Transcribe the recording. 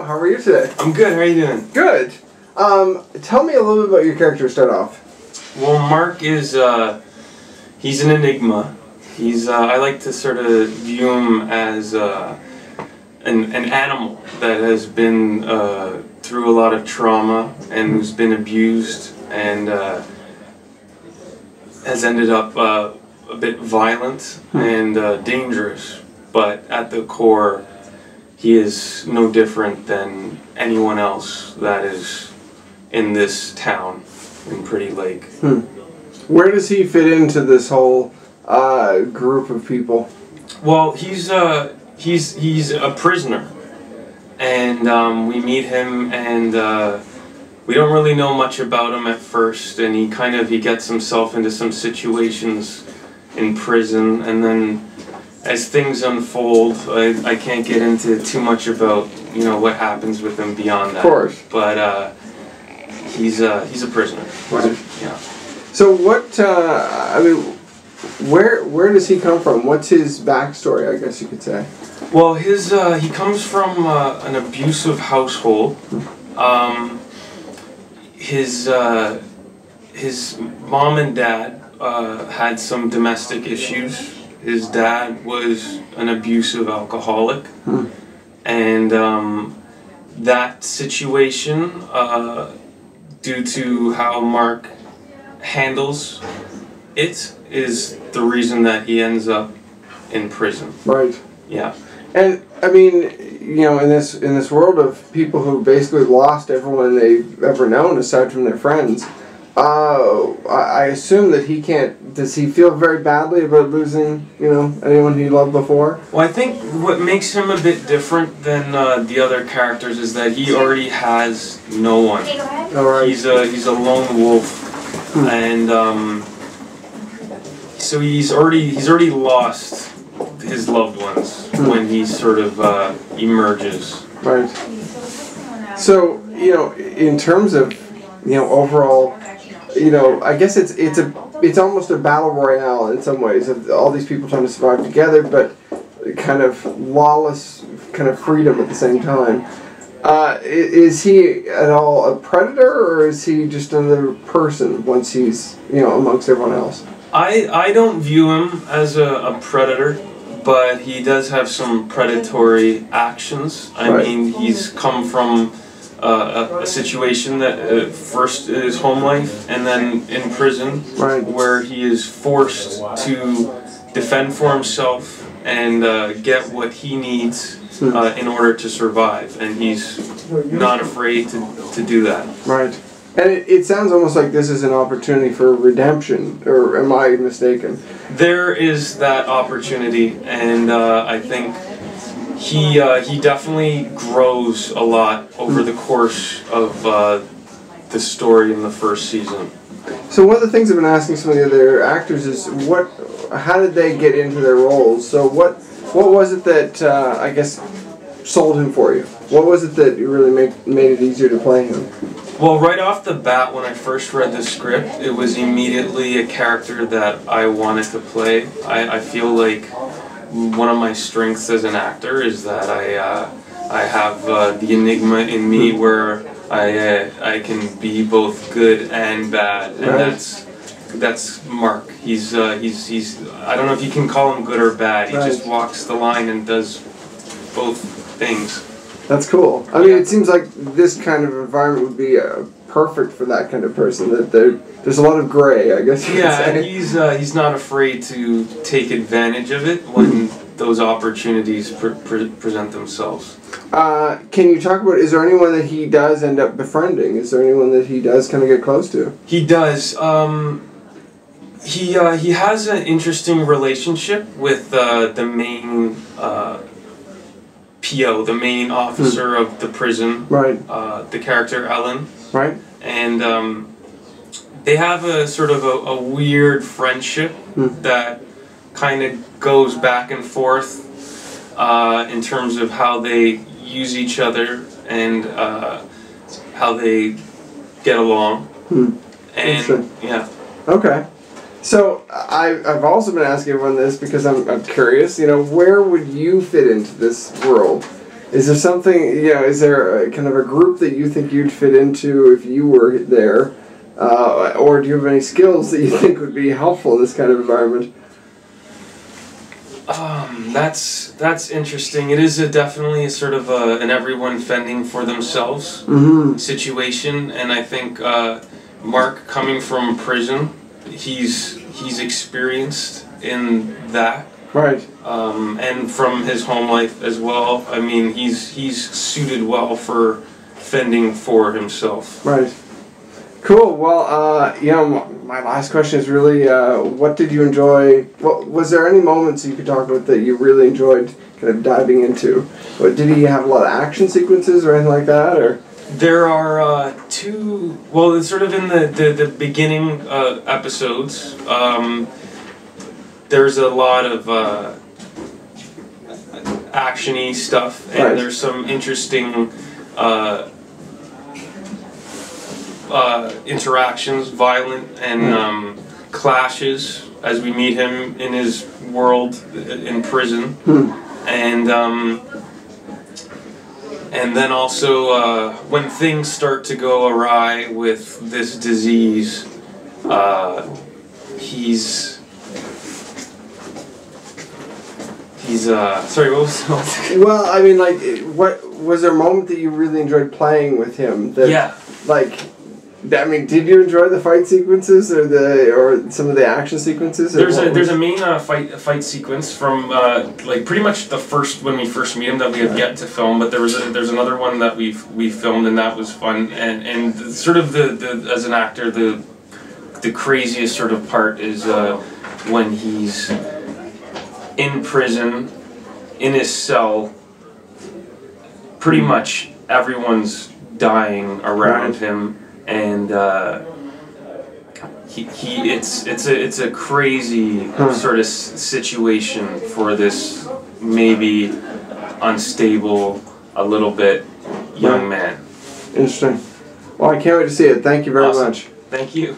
How are you today? I'm good. How are you doing? Good. Tell me a little bit about your character to start off. Well, Mark is, he's an enigma. He's, I like to sort of view him as an animal that has been through a lot of trauma and who's been abused and has ended up a bit violent and dangerous. But at the core, he is no different than anyone else that is in this town in Pretty Lake. Where does he fit into this whole group of people? Well, he's a prisoner, and we meet him, and we don't really know much about him at first, and he gets himself into some situations in prison, and then as things unfold, I can't get into too much about what happens with him beyond that. Of course. But he's a prisoner. Right. Yeah. So what? I mean, where does he come from? What's his backstory? I guess you could say. Well, he comes from an abusive household. His mom and dad had some domestic issues. His dad was an abusive alcoholic, and that situation, due to how Mark handles it, is the reason that he ends up in prison. Right. Yeah. And I mean, in this world of people who basically lost everyone they've ever known aside from their friends, I assume that he can't. Does he feel very badly about losing, anyone he loved before? Well, I think what makes him a bit different than the other characters is that he already has no one. All right. He's a lone wolf, and so he's already lost his loved ones when he sort of emerges. Right. So in terms of overall, I guess it's almost a battle royale in some ways of all these people trying to survive together, but kind of lawless kind of freedom at the same time. Is he at all a predator, or is he just another person once he's amongst everyone else? I don't view him as a predator, but he does have some predatory actions. I mean, he's come from a situation that first is home life and then in prison, where he is forced to defend for himself and get what he needs in order to survive, and he's not afraid to do that. Right. And it sounds almost like this is an opportunity for redemption, or am I mistaken? There is that opportunity, and I think he definitely grows a lot over the course of the story in the first season. So one of the things I've been asking some of the other actors is how did they get into their roles? So what was it that I guess sold him for you? What was it that really made it easier to play him? Well, right off the bat, when I first read the script, it was immediately a character that I wanted to play. I feel like one of my strengths as an actor is that I have the enigma in me where I can be both good and bad, and that's Mark. He's I don't know if you can call him good or bad. He just walks the line and does both things. That's cool. I mean, it seems like this kind of environment would be perfect for that kind of person. That there's a lot of gray, I guess you could say. And he's not afraid to take advantage of it when those opportunities present themselves. Can you talk about, is there anyone that he does end up befriending? Is there anyone that he does kind of get close to? He does. He has an interesting relationship with the main PO, the main officer of the prison. Right. The character Ellen. Right. And they have a sort of a weird friendship that kind of goes back and forth in terms of how they use each other and how they get along. And yeah. Okay. So I've also been asking everyone this because I'm curious. Where would you fit into this world? Is there something, is there kind of a group that you think you'd fit into if you were there? Or do you have any skills that you think would be helpful in this kind of environment? That's interesting. It is definitely a sort of an everyone fending for themselves situation, and I think Mark, coming from prison, he's experienced in that. Right. And from his home life as well. I mean, he's suited well for fending for himself. Right. Cool. Well, my last question is really, what did you enjoy? Was there any moments you could talk about that you really enjoyed kind of diving into? Did he have a lot of action sequences or anything like that, or? There are two. Well, it's sort of in the beginning episodes. There's a lot of action-y stuff, and there's some interesting interactions, violent and clashes as we meet him in his world in prison, and then also when things start to go awry with this disease, he's sorry, what was it? Well, I mean, like, what was there a moment that you really enjoyed playing with him? Did you enjoy the fight sequences or some of the action sequences? There's a main fight sequence from pretty much when we first meet him that we have yet to film, but there's another one that we filmed, and that was fun, and sort of the as an actor the craziest sort of part is when he's in prison, in his cell. Pretty much everyone's dying around him, and it's a crazy sort of situation for this maybe unstable, a little bit young man. Interesting. Well, I can't wait to see it. Thank you very much. Thank you.